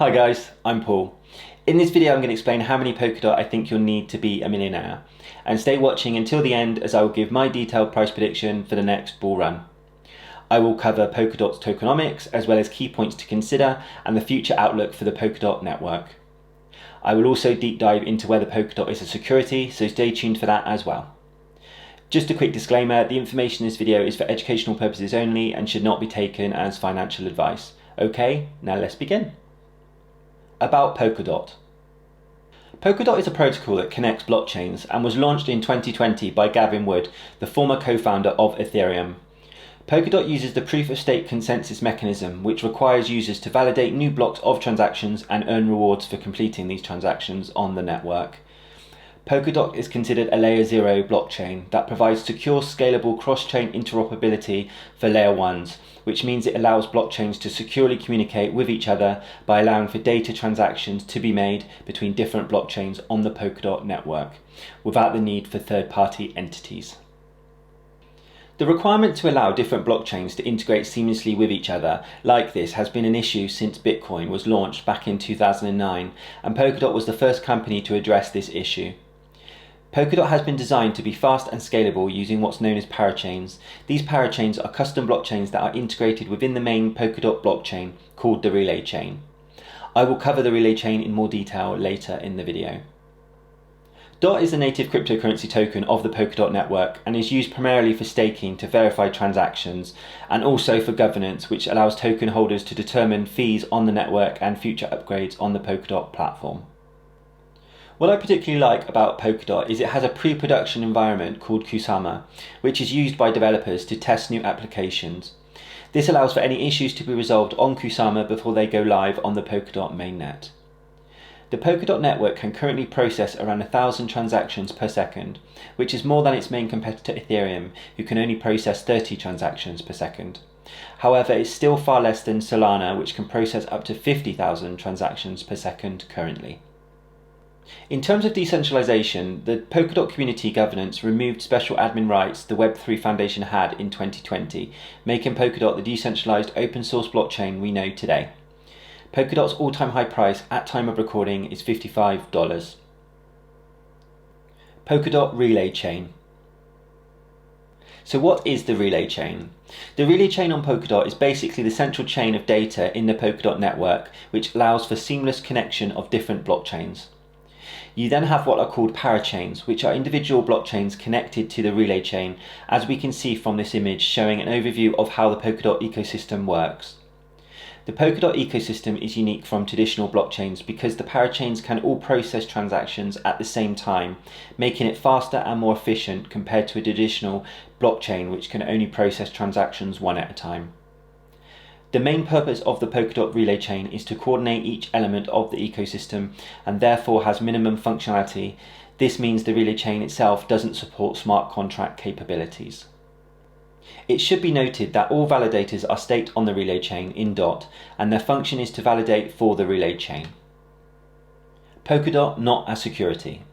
Hi guys, I'm Paul. In this video I'm going to explain how many Polkadot I think you'll need to be a millionaire. And stay watching until the end as I will give my detailed price prediction for the next bull run. I will cover Polkadot's tokenomics as well as key points to consider and the future outlook for the Polkadot network. I will also deep dive into whether Polkadot is a security, so stay tuned for that as well. Just a quick disclaimer, the information in this video is for educational purposes only and should not be taken as financial advice. Okay, now let's begin. About Polkadot. Polkadot is a protocol that connects blockchains and was launched in 2020 by Gavin Wood, the former co-founder of Ethereum. Polkadot uses the proof-of-stake consensus mechanism, which requires users to validate new blocks of transactions and earn rewards for completing these transactions on the network. Polkadot is considered a layer 0 blockchain that provides secure, scalable cross-chain interoperability for layer 1s, which means it allows blockchains to securely communicate with each other by allowing for data transactions to be made between different blockchains on the Polkadot network, without the need for third-party entities. The requirement to allow different blockchains to integrate seamlessly with each other like this has been an issue since Bitcoin was launched back in 2009, and Polkadot was the first company to address this issue. Polkadot has been designed to be fast and scalable using what's known as parachains. These parachains are custom blockchains that are integrated within the main Polkadot blockchain called the relay chain. I will cover the relay chain in more detail later in the video. DOT is a native cryptocurrency token of the Polkadot network and is used primarily for staking to verify transactions and also for governance, which allows token holders to determine fees on the network and future upgrades on the Polkadot platform. What I particularly like about Polkadot is it has a pre-production environment called Kusama, which is used by developers to test new applications. This allows for any issues to be resolved on Kusama before they go live on the Polkadot mainnet. The Polkadot network can currently process around 1,000 transactions per second, which is more than its main competitor Ethereum, who can only process 30 transactions per second. However, it's still far less than Solana, which can process up to 50,000 transactions per second currently. In terms of decentralization, the Polkadot community governance removed special admin rights the Web3 Foundation had in 2020, making Polkadot the decentralized open source blockchain we know today. Polkadot's all-time high price at time of recording is $55. Polkadot Relay Chain. So what is the relay chain? The relay chain on Polkadot is basically the central chain of data in the Polkadot network, which allows for seamless connection of different blockchains. You then have what are called parachains, which are individual blockchains connected to the relay chain, as we can see from this image showing an overview of how the Polkadot ecosystem works. The Polkadot ecosystem is unique from traditional blockchains because the parachains can all process transactions at the same time, making it faster and more efficient compared to a traditional blockchain which can only process transactions one at a time. The main purpose of the Polkadot relay chain is to coordinate each element of the ecosystem and therefore has minimum functionality. This means the relay chain itself doesn't support smart contract capabilities. It should be noted that all validators are staked on the relay chain in DOT, and their function is to validate for the relay chain. Polkadot Not A Security.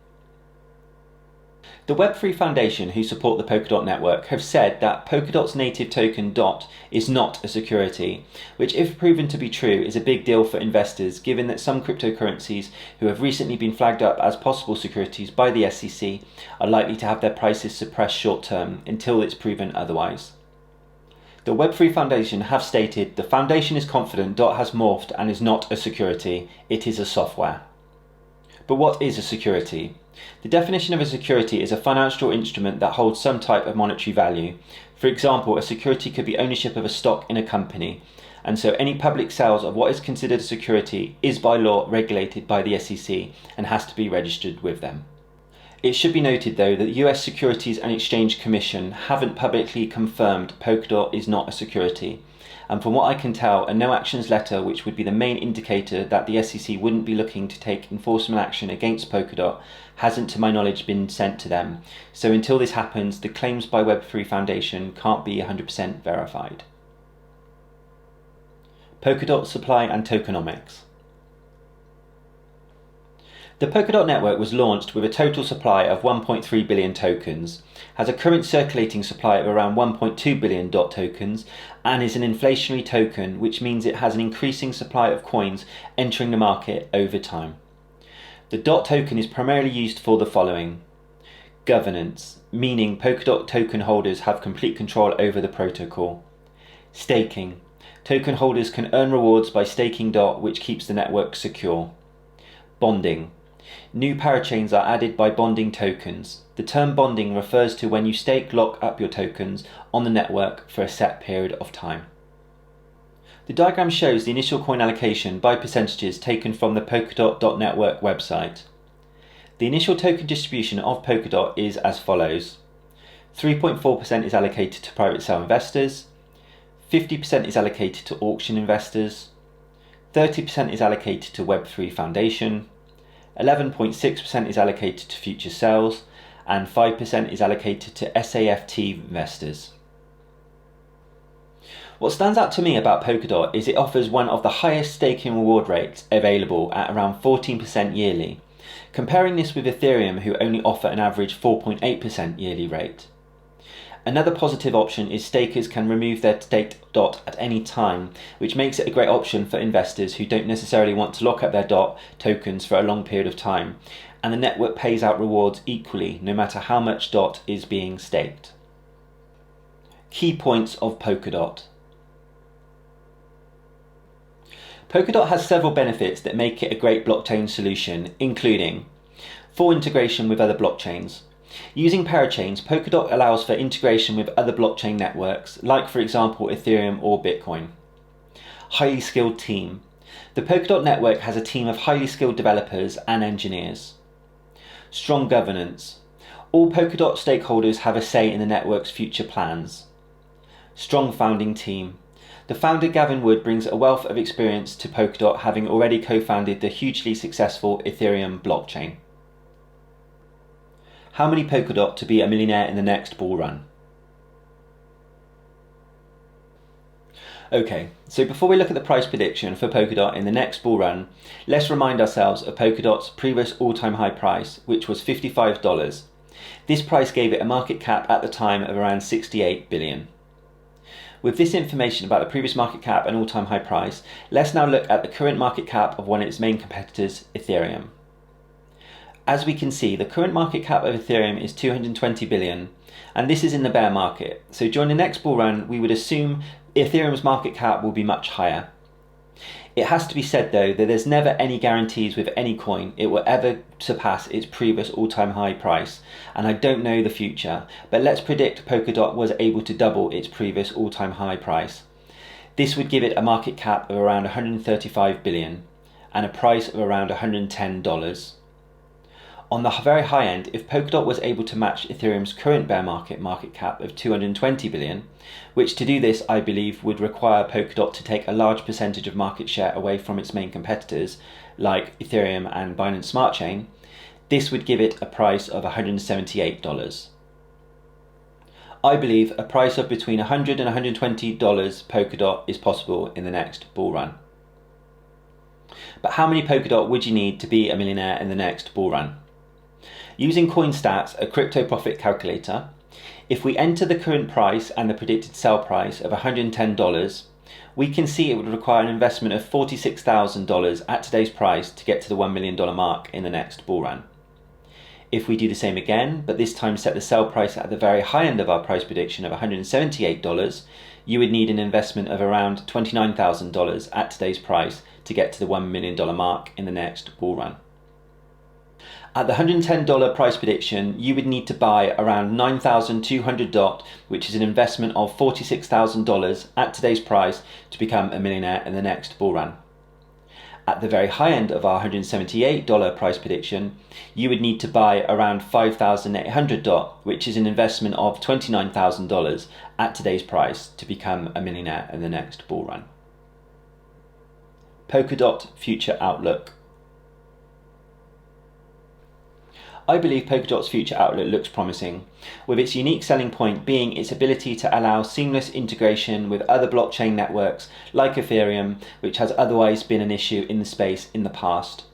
The Web3 Foundation, who support the Polkadot network, have said that Polkadot's native token DOT is not a security, which if proven to be true is a big deal for investors, given that some cryptocurrencies who have recently been flagged up as possible securities by the SEC are likely to have their prices suppressed short term until it's proven otherwise. The Web3 Foundation have stated the foundation is confident DOT has morphed and is not a security, it is a software. But what is a security? The definition of a security is a financial instrument that holds some type of monetary value. For example, a security could be ownership of a stock in a company, and so any public sales of what is considered a security is by law regulated by the SEC and has to be registered with them. It should be noted though that the US Securities and Exchange Commission haven't publicly confirmed Polkadot is not a security, and from what I can tell, a no actions letter, which would be the main indicator that the SEC wouldn't be looking to take enforcement action against Polkadot, hasn't to my knowledge been sent to them. So until this happens, the claims by Web3 Foundation can't be 100% verified. Polkadot Supply and Tokenomics. The Polkadot network was launched with a total supply of 1.3 billion tokens, has a current circulating supply of around 1.2 billion DOT tokens, and is an inflationary token, which means it has an increasing supply of coins entering the market over time. The DOT token is primarily used for the following: governance, meaning Polkadot token holders have complete control over the protocol. Staking, token holders can earn rewards by staking DOT, which keeps the network secure. Bonding, new parachains are added by bonding tokens. The term bonding refers to when you lock up your tokens on the network for a set period of time. The diagram shows the initial coin allocation by percentages taken from the Polkadot.network website. The initial token distribution of Polkadot is as follows: 3.4% is allocated to private sale investors, 50% is allocated to auction investors, 30% is allocated to Web3 Foundation, 11.6% is allocated to future sales, and 5% is allocated to SAFT investors. What stands out to me about Polkadot is it offers one of the highest staking reward rates available at around 14% yearly, comparing this with Ethereum, who only offer an average 4.8% yearly rate. Another positive option is stakers can remove their staked DOT at any time, which makes it a great option for investors who don't necessarily want to lock up their DOT tokens for a long period of time, and the network pays out rewards equally no matter how much DOT is being staked. Key points of Polkadot. Polkadot has several benefits that make it a great blockchain solution, including full integration with other blockchains. Using parachains, Polkadot allows for integration with other blockchain networks, like for example Ethereum or Bitcoin. Highly skilled team. The Polkadot network has a team of highly skilled developers and engineers. Strong governance. All Polkadot stakeholders have a say in the network's future plans. Strong founding team. The founder Gavin Wood brings a wealth of experience to Polkadot, having already co-founded the hugely successful Ethereum blockchain. How many Polkadot to be a millionaire in the next bull run? Okay, so before we look at the price prediction for Polkadot in the next bull run, let's remind ourselves of Polkadot's previous all-time high price, which was $55. This price gave it a market cap at the time of around 68 billion. With this information about the previous market cap and all-time high price, let's now look at the current market cap of one of its main competitors, Ethereum. As we can see, the current market cap of Ethereum is 220 billion, and this is in the bear market. So during the next bull run, we would assume Ethereum's market cap will be much higher. It has to be said though that there's never any guarantees with any coin it will ever surpass its previous all-time high price, and I don't know the future, but let's predict Polkadot was able to double its previous all-time high price. This would give it a market cap of around 135 billion and a price of around $110. On the very high end, if Polkadot was able to match Ethereum's current bear market cap of 220 billion, which to do this I believe would require Polkadot to take a large percentage of market share away from its main competitors like Ethereum and Binance Smart Chain, this would give it a price of $178. I believe a price of between $100 and $120 Polkadot is possible in the next bull run. But how many Polkadot would you need to be a millionaire in the next bull run? Using CoinStats, a crypto profit calculator, if we enter the current price and the predicted sell price of $110, we can see it would require an investment of $46,000 at today's price to get to the $1 million mark in the next bull run. If we do the same again, but this time set the sell price at the very high end of our price prediction of $178, you would need an investment of around $29,000 at today's price to get to the $1 million mark in the next bull run. At the $110 price prediction, you would need to buy around 9,200 DOT, which is an investment of $46,000 at today's price to become a millionaire in the next bull run. At the very high end of our $178 price prediction, you would need to buy around 5,800 DOT, which is an investment of $29,000 at today's price to become a millionaire in the next bull run. Polkadot Future Outlook. I believe Polkadot's future outlook looks promising, with its unique selling point being its ability to allow seamless integration with other blockchain networks like Ethereum, which has otherwise been an issue in the space in the past.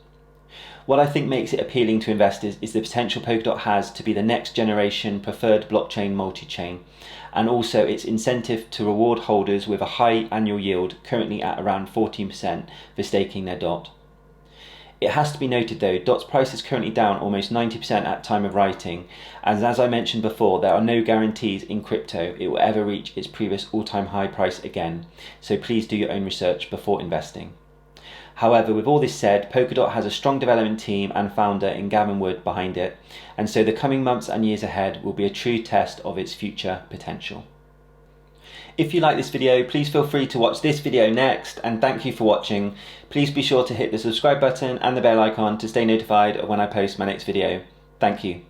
What I think makes it appealing to investors is the potential Polkadot has to be the next generation preferred blockchain multi-chain, and also its incentive to reward holders with a high annual yield, currently at around 14%, for staking their DOT. It has to be noted though, DOT's price is currently down almost 90% at time of writing, and as I mentioned before, there are no guarantees in crypto it will ever reach its previous all-time high price again, so please do your own research before investing. However, with all this said, Polkadot has a strong development team and founder in Gavin Wood behind it, and so the coming months and years ahead will be a true test of its future potential. If you like this video, please feel free to watch this video next, and thank you for watching. Please be sure to hit the subscribe button and the bell icon to stay notified of when I post my next video. Thank you.